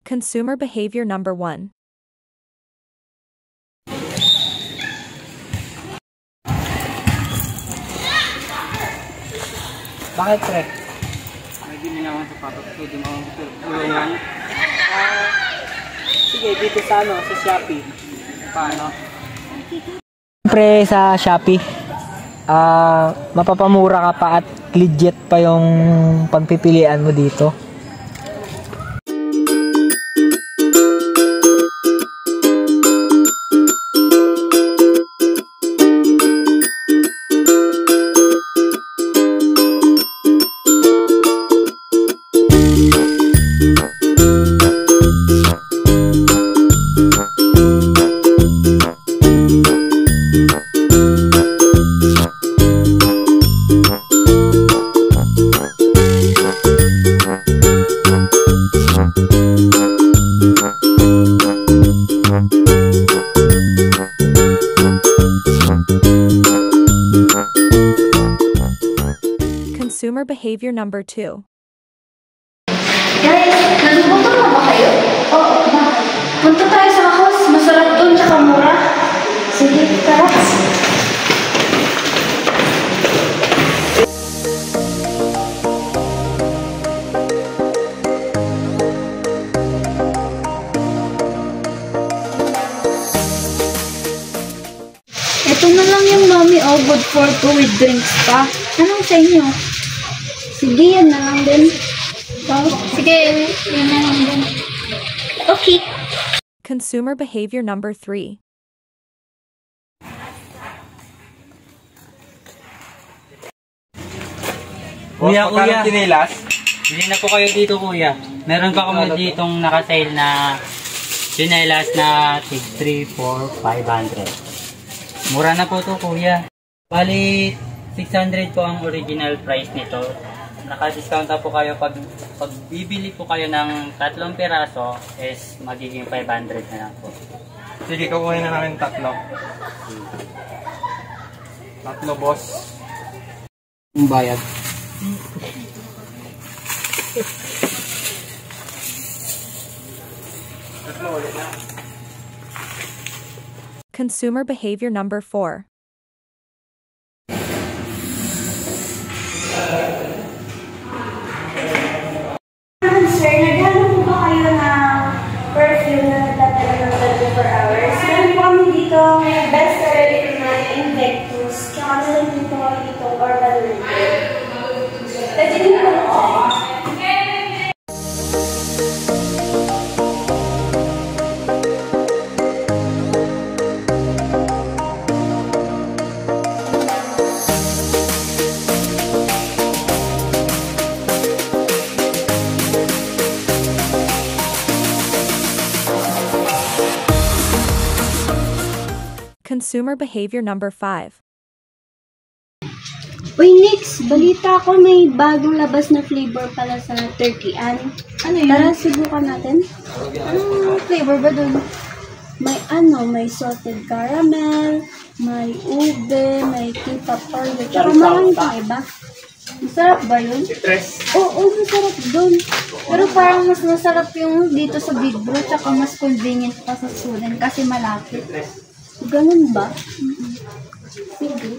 Consumer behavior number 1. Bakit, pre? May binili akong sapatos. Pwede mo akong tulungan. Sige, dito sa sa Shopee. Paano? Pre, sa Shopee, mapapamura ka pa at legit pa yung pagpipilian mo dito. Consumer behavior number 2. Guys, nagugutom na ba kayo? Oo, bakit? Punta tayo sa house. Masarap doon tsaka mura. Sige, tara. Ito na lang yung mommy good for 2 with drinks pa. Anong sa inyo? Sige, yan na lang din. Sige, yan na lang din. Okay. Consumer behavior number 3. Kuya, kinilas? Bili na po kayo dito, kuya. Meron pa kami ditong naka-sale na chinelas na 3, 4, 500. Mura na po to, kuya. Bali, 600 po ang original price nito. Naka-discount na po kayo pag bibili po kayo ng 3 piraso is magiging 500 na lang po. Sige, kukuhin na namin 3. 3, boss. Yung bayad. Consumer behavior number 4. Sir, naghanap po ba kayo ng perfume na nagtatala ng 24 hours? Meron po kami dito best seller na Invictus. Tsaka meron din po kami dito Urban Winter. Pwede din po ako. Consumer behavior number 5. Uy, Nix, balita ko may bagong labas na flavor pala sa Turkey-an. Ano yun? Tara, subukan natin. Anong flavor ba dun? May salted caramel, may ube, may kipa powder, tsaka maraming pang iba. Masarap ba yun? Oo, masarap dun. Pero parang mas masarap yung dito sa Big Bro, tsaka mas convenient pa sa student kasi malapit. Ganun ba? Sige.